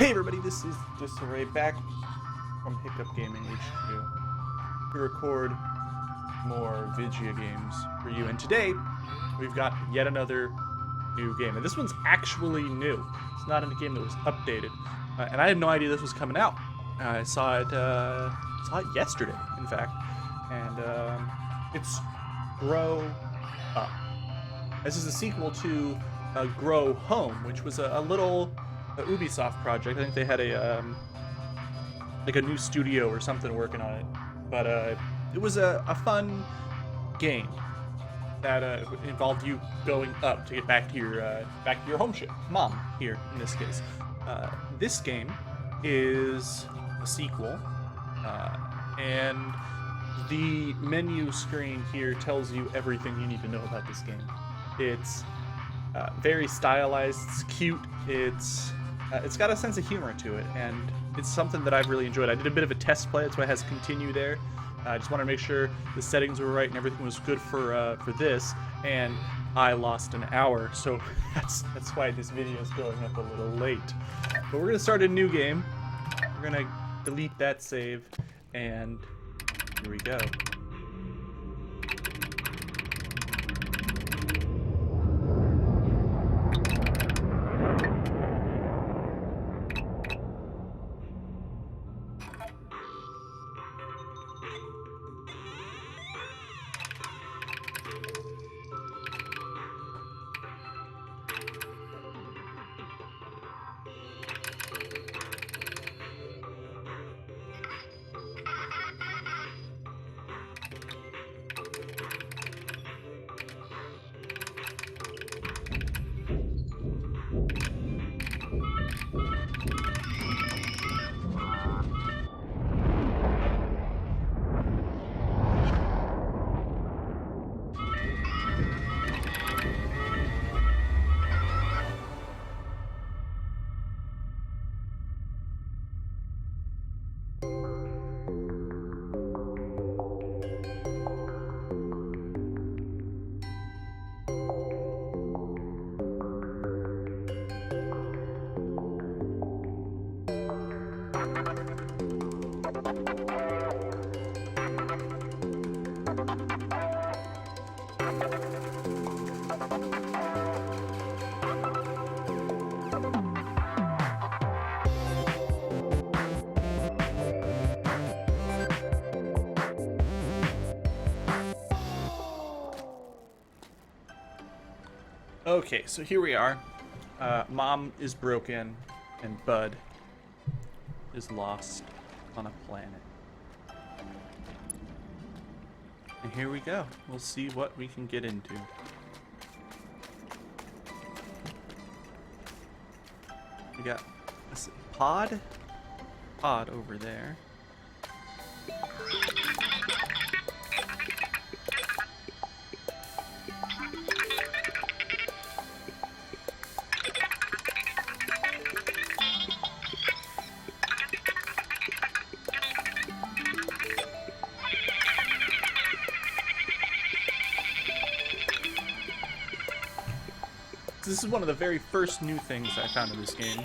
Hey everybody, this is Disarray back from Hiccup Gaming HQ to record more Vigia games for you. And today, we've got yet another new game. And this one's actually new. It's not in a game that was updated. And I had no idea this was coming out. I saw it yesterday, in fact. And it's Grow Up. This is a sequel to Grow Home, which was a little Ubisoft project. I think they had a like a new studio or something working on it. But it was a fun game that involved you going up to get back to your home ship, mom here in this case. This game is a sequel, and the menu screen here tells you everything you need to know about this game. It's very stylized, it's cute, it's got a sense of humor to it, and it's something that I've really enjoyed. I did a bit of a test play, that's why it has continue there. I just wanted to make sure the settings were right and everything was good for this, and I lost an hour, so that's why this video is going up a little late. But we're gonna start a new game. We're gonna delete that save, and here we go. Okay, so here we are. Mom is broken, and Bud is lost on a planet. And here we go. We'll see what we can get into. We got a pod over there. This is one of the very first new things I found in this game.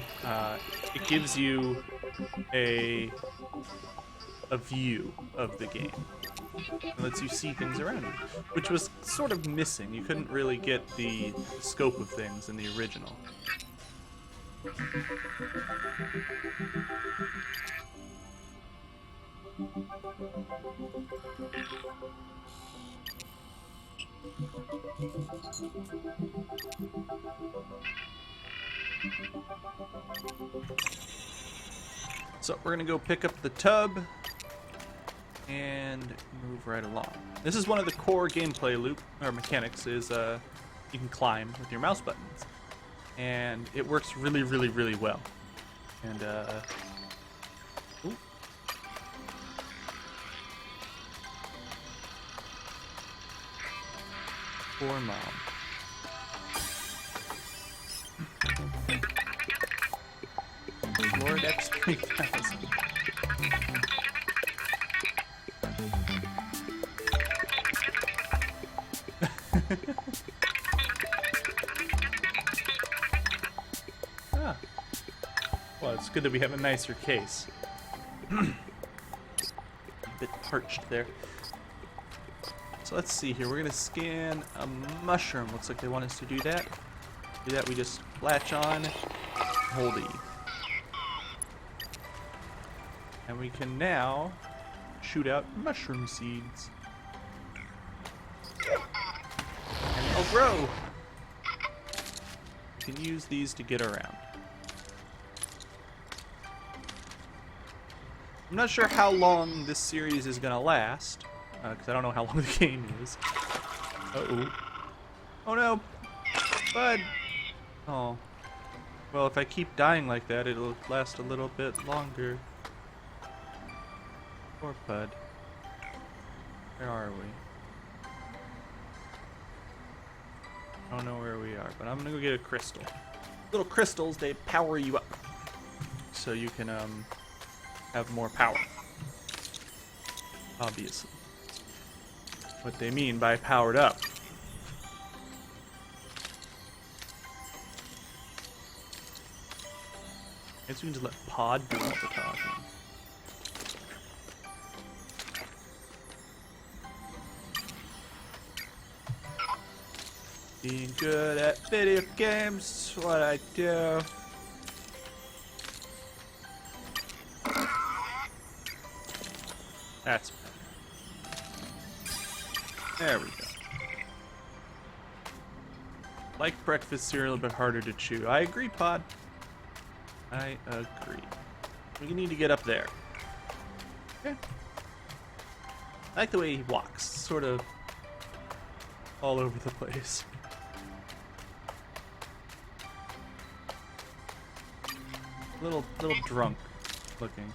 It gives you a view of the game. It lets you see things around you, which was sort of missing. You couldn't really get the scope of things in the original. So we're gonna go pick up the tub and move right along. This is one of the core gameplay mechanics is you can climb with your mouse buttons, and it works really, really, really well. And ooh. Poor mom. Lord X 3000. good that we have a nicer case. A bit parched there. So let's see here. We're gonna scan a mushroom. Looks like they want us to do that. Do that. We just latch on, hold E, and we can now shoot out mushroom seeds. And they'll grow. We can use these to get around. I'm not sure how long this series is gonna last, because I don't know how long the game is. Uh-oh. Oh no! Bud! Oh. Well, if I keep dying like that, it'll last a little bit longer. Poor Bud. Where are we? I don't know where we are, but I'm gonna go get a crystal. Little crystals, they power you up. So you can, have more power. Obviously. What they mean by powered up. I guess we can just let Pod do all the talking. Being good at video games is what I do. That's better. There we go. Like breakfast cereal, a bit harder to chew. I agree, Pod. I agree. We need to get up there. Okay. I like the way he walks. Sort of all over the place. Little drunk looking.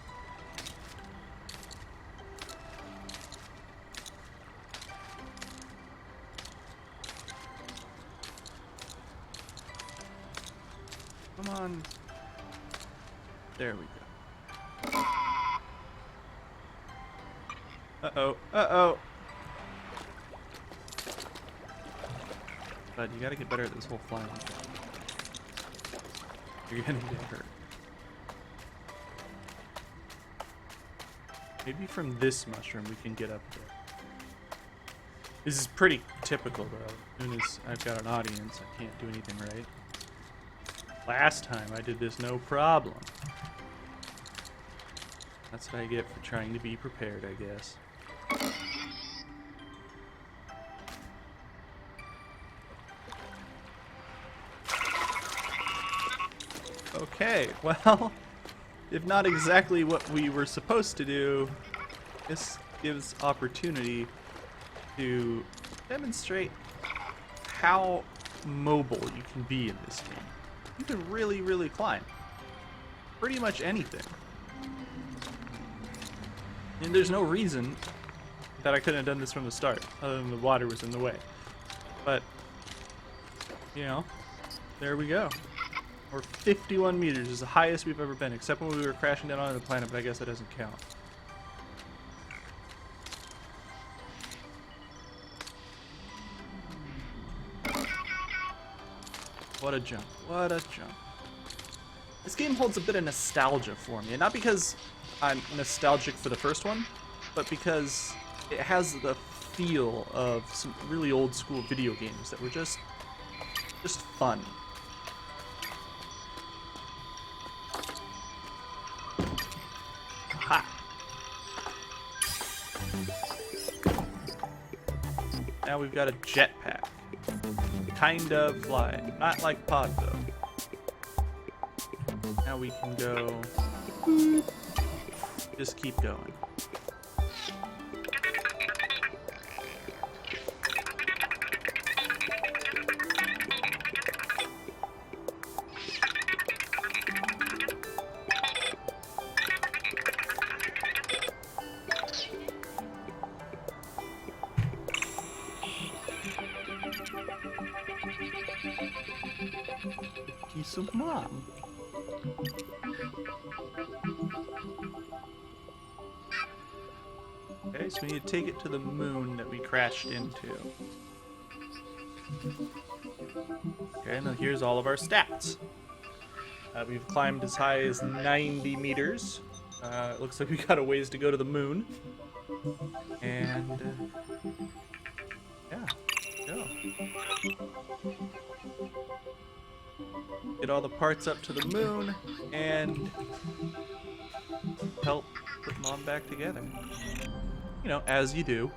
Come on. There we go. Uh-oh. Uh-oh. But you gotta get better at this whole flying thing. You're gonna get hurt. Maybe from this mushroom we can get up there. This is pretty typical though. As soon as I've got an audience, I can't do anything right. Last time I did this no problem. That's what I get for trying to be prepared, I guess. Okay, well, if not exactly what we were supposed to do, this gives opportunity to demonstrate how mobile you can be in this game. You can really, really climb. Pretty much anything. And there's no reason that I couldn't have done this from the start, other than the water was in the way. But, you know, there we go. We're 51 meters is the highest we've ever been, except when we were crashing down onto the planet, but I guess that doesn't count. What a jump. What a jump. This game holds a bit of nostalgia for me, and not because I'm nostalgic for the first one, but because it has the feel of some really old school video games that were just fun. Ha! Now we've got a jetpack. Kind of fly. Not like Pod, though. Now we can go... Just keep going. Piece of mom. Okay, so we need to take it to the moon that we crashed into. Okay, now here's all of our stats. We've climbed as high as 90 meters. It looks like we got a ways to go to the moon. And yeah, go. Get all the parts up to the moon and help put Mom back together. You know, as you do.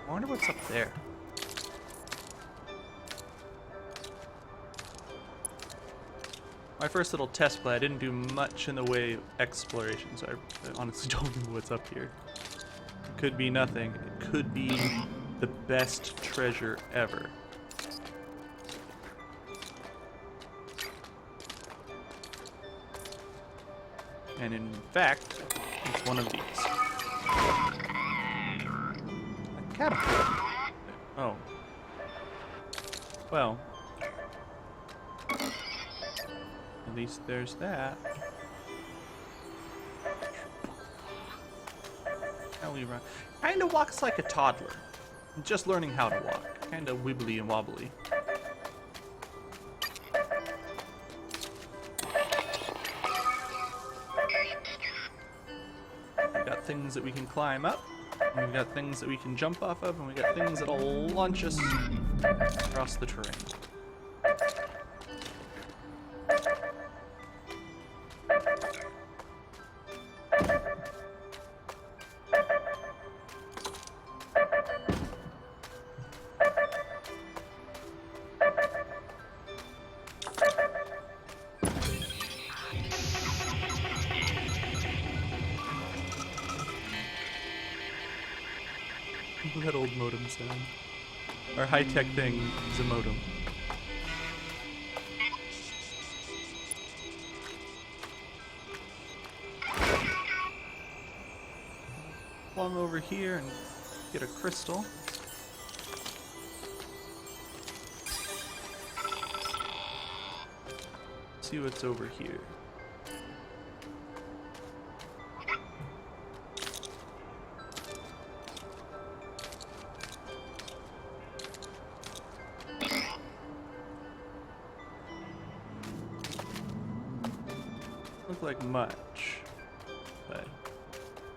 I wonder what's up there. My first little test play, I didn't do much in the way of exploration, so I honestly don't know what's up here. It could be nothing. It could be the best treasure ever. And in fact, it's one of these. A catapult. Oh. Well. At least there's that. How we run. Kinda walks like a toddler. Just learning how to walk. Kinda wibbly and wobbly. We've got things that we can climb up. And we've got things that we can jump off of. And we've got things that'll launch us across the terrain. That old modem sound. Our high-tech thing is a modem. Plumb over here and get a crystal. See what's over here. Look like much, but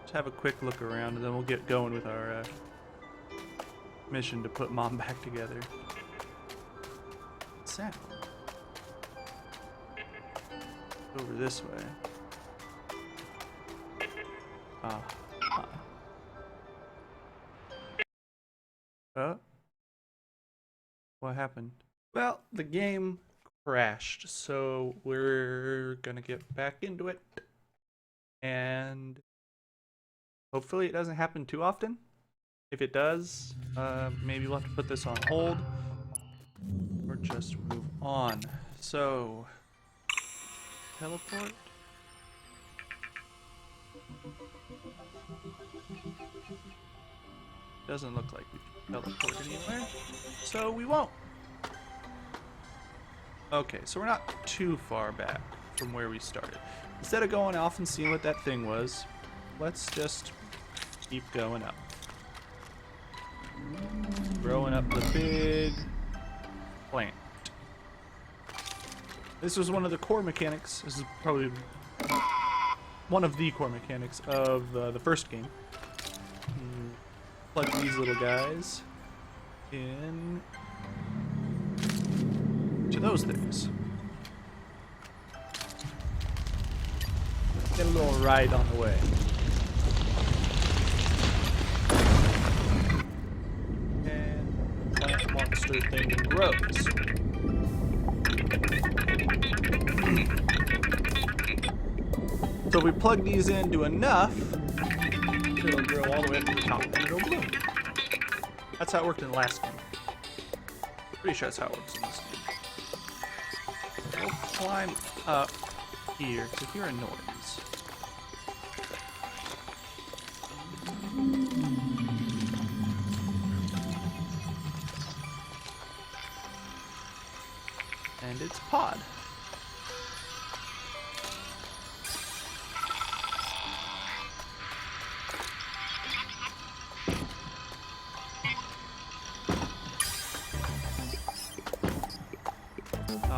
just have a quick look around and then we'll get going with our mission to put Mom back together. Sound. Over this way. What happened? Well, the game crashed, so we're gonna get back into it, and hopefully it doesn't happen too often. If it does, maybe we'll have to put this on hold or just move on. So teleport. Doesn't look like we can teleport anywhere, so we won't. Okay, so we're not too far back from where we started. Instead of going off and seeing what that thing was, let's just keep going up. Growing up the big plant. This was one of the core mechanics. This is probably one of the core mechanics of the first game. Plug these little guys in to those things. Get a little ride on the way. And plant monster thing grows. So if we plug these into enough, it'll grow all the way up to the top and it'll bloom. That's how it worked in the last game. Pretty sure that's how it works in this game. We'll climb up here to hear a noise. And it's Pod.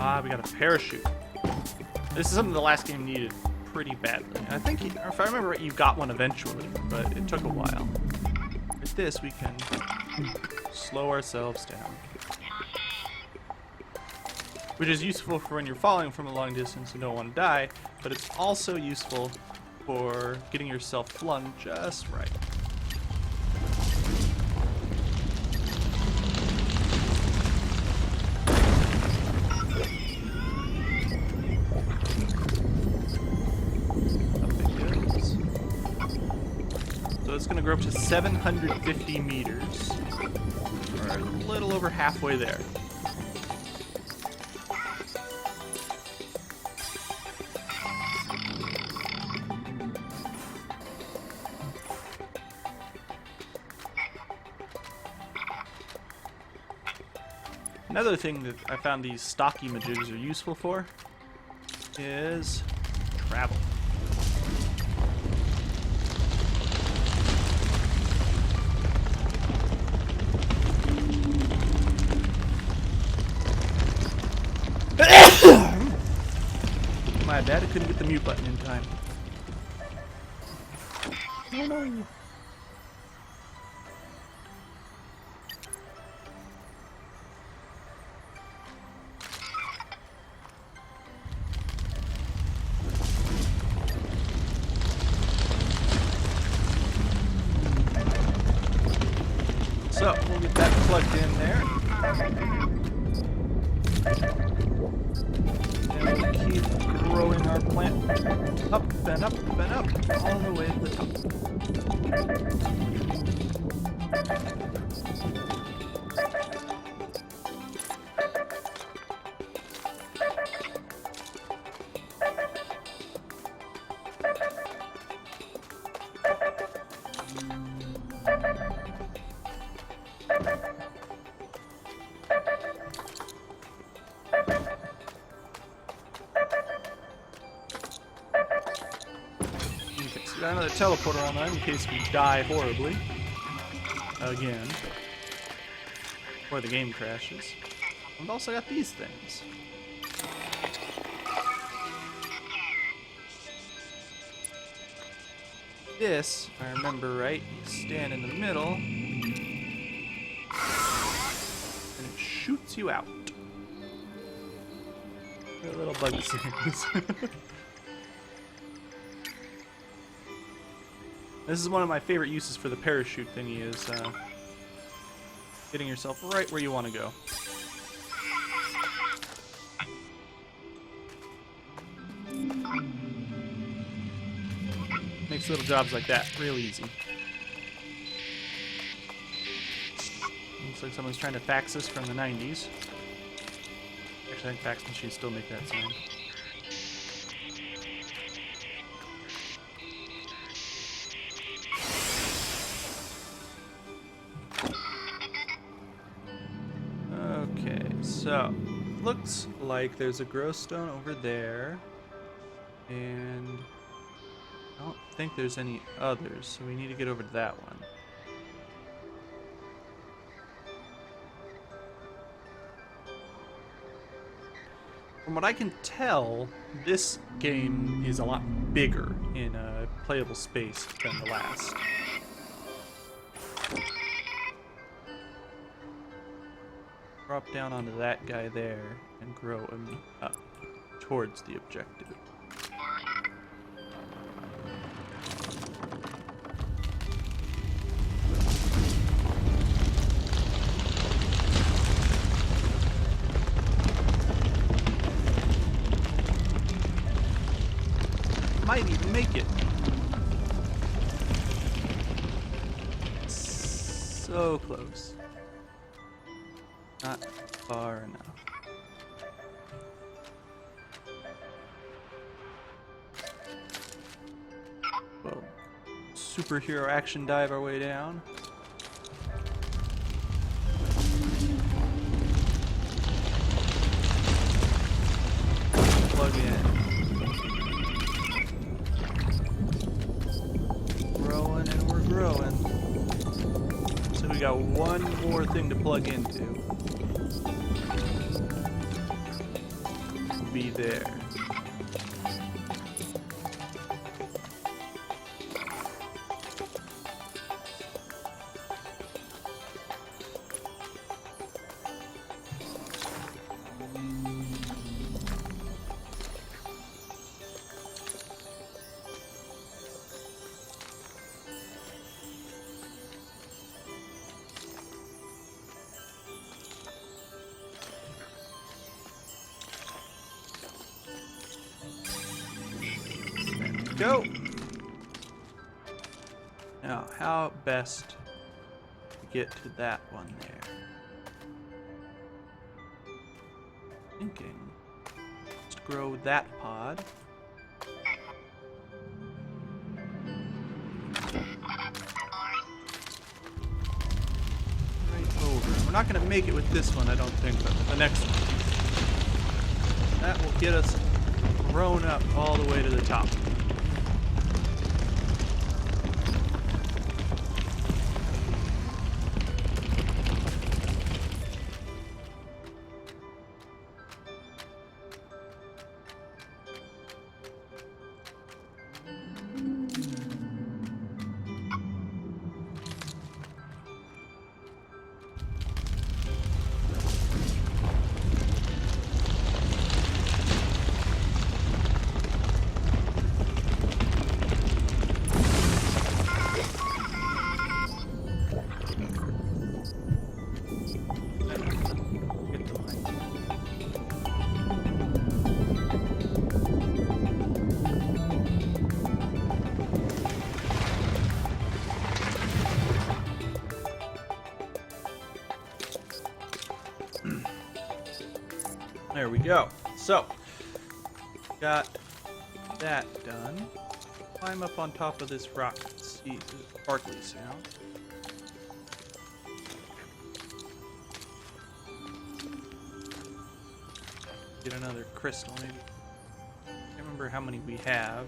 Ah, we got a parachute. This is something the last game needed pretty badly. I think, if I remember right, you got one eventually, but it took a while. With this, we can slow ourselves down. Which is useful for when you're falling from a long distance and don't want to die, but it's also useful for getting yourself flung just right. It's going to grow up to 750 meters. We're a little over halfway there. Another thing that I found these stocky majigs are useful for is travel. My bad, I couldn't get the mute button in time. Oh no. So, we'll get that plugged in there. And we'll keep growing our plant up and up and up, all the way to the top. Got another teleporter online in case we die horribly. Again. Or the game crashes. I've also got these things. This, if I remember right, you stand in the middle, and it shoots you out. A little bug things. This is one of my favorite uses for the parachute thingy, is getting yourself right where you want to go. Makes little jobs like that real easy. Looks like someone's trying to fax us from the 90s. Actually, I think fax machines still make that sound. So, looks like there's a grow stone over there, and I don't think there's any others, so we need to get over to that one. From what I can tell, this game is a lot bigger in a playable space than the last. Drop down onto that guy there and grow him up towards the objective. Might even make it. So close. Not far enough. Well, superhero action dive our way down. Plug in. Growing and we're growing. So we got one more thing to plug into. be there. Go. Now, how best to get to that one there? Thinking. Just grow that pod. Right over. We're not gonna make it with this one, I don't think, but the next one. That will get us grown up all the way to the top. There we go. So, got that done. Climb up on top of this rock. See the sparkly sound. Get another crystal, maybe. Can't remember how many we have.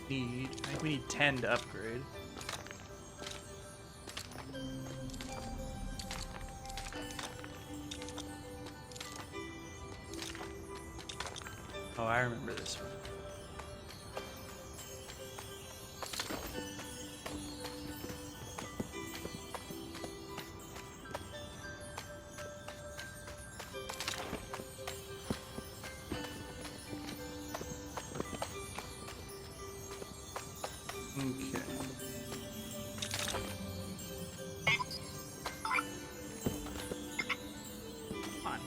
I think we need 10 to upgrade. Oh, I remember this one. Okay. Come on.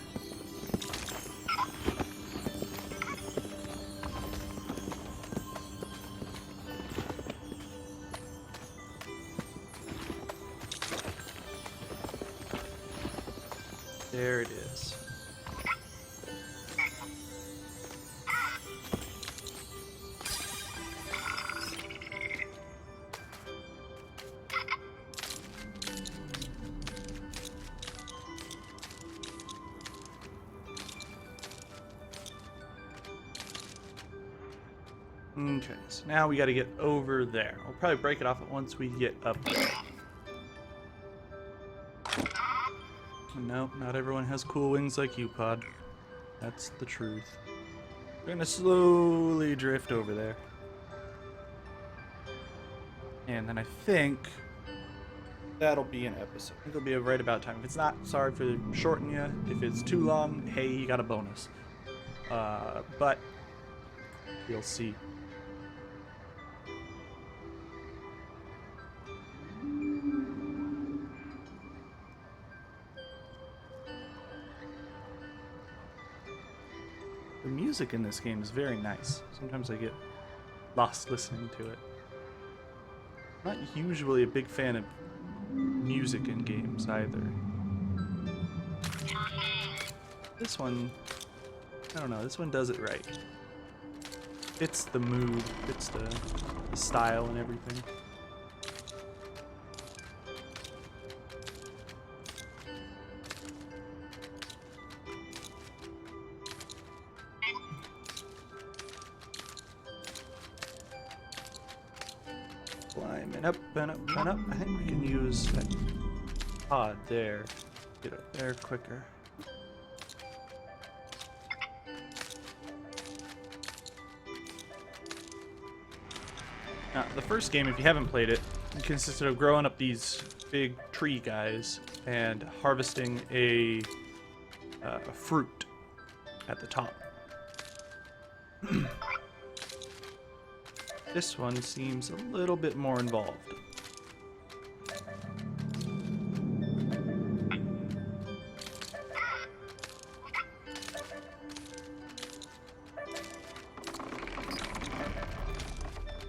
There it is. Okay, so now we got to get over there. We'll probably break it off once we get up there. Nope, not everyone has cool wings like you, Pod. That's the truth. We're gonna slowly drift over there. And then I think that'll be an episode. I think it'll be right about time. If it's not, sorry for shorting you. If it's too long, hey, you got a bonus. But we'll see. The music in this game is very nice. Sometimes I get lost listening to it. I'm not usually a big fan of music in games either. This one, I don't know, this one does it right. Fits the mood, fits the style and everything. Climbing up and up and up. I think we can use that pod there. Get up there quicker. Now, the first game, if you haven't played it, consisted of growing up these big tree guys and harvesting a fruit at the top. This one seems a little bit more involved.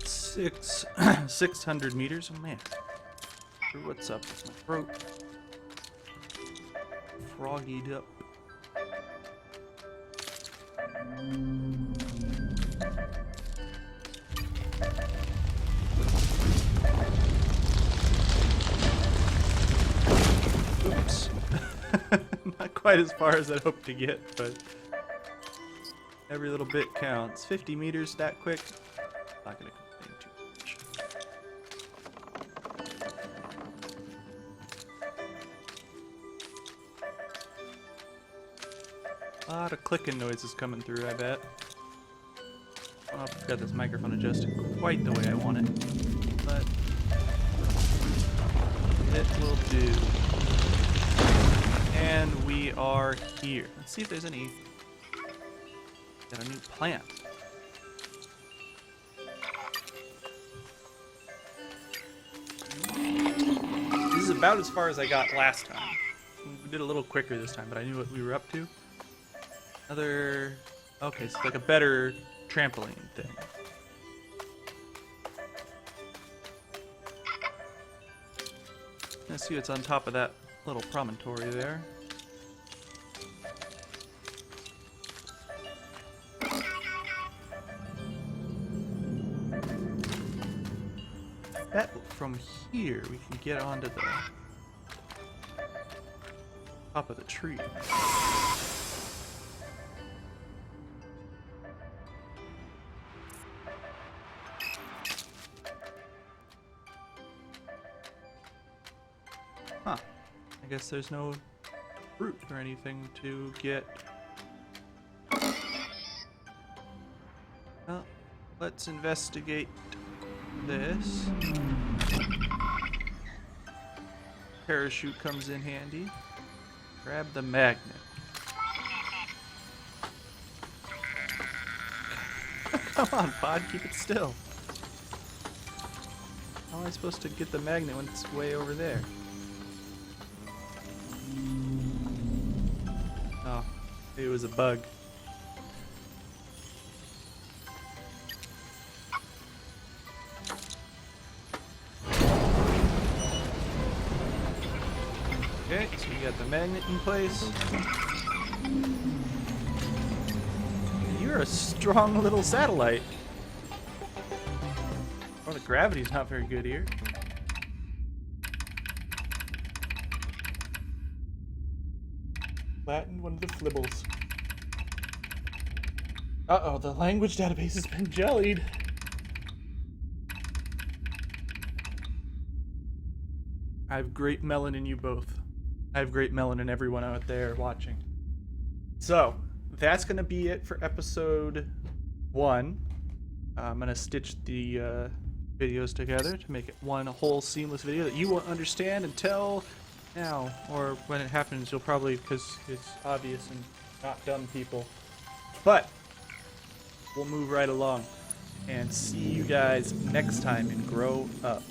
Six, 600 meters. Oh man. What's up with my throat? Froggied up. Oops. Not quite as far as I'd hoped to get, but every little bit counts. 50 meters that quick. Not gonna complain too much. A lot of clicking noises coming through, I bet. Oh, I've got this microphone adjusted quite the way I want it, but it will do. And we are here. Let's see if there's any. Got a new plant. This is about as far as I got last time. We did a little quicker this time, but I knew what we were up to. Another. Okay, so like a better trampoline thing. Let's see what's on top of that little promontory there. Bet from here we can get onto the top of the tree. Huh. I guess there's no fruit or anything to get. Well, let's investigate this. Parachute comes in handy. Grab the magnet. Come on, Pod, keep it still. How am I supposed to get the magnet when it's way over there? Oh, it was a bug. Okay, so we got the magnet in place. You're a strong little satellite. Well, the gravity's not very good here. Flattened one of the flibbles. Uh-oh, the language database has been jellied. I have great melon in you both. I have great melon in everyone out there watching. So, that's going to be it for episode 1. I'm going to stitch the videos together to make it one whole seamless video that you will understand and tell now. Or when it happens, you'll probably, because it's obvious and not dumb people. But, we'll move right along and see you guys next time in Grow Up.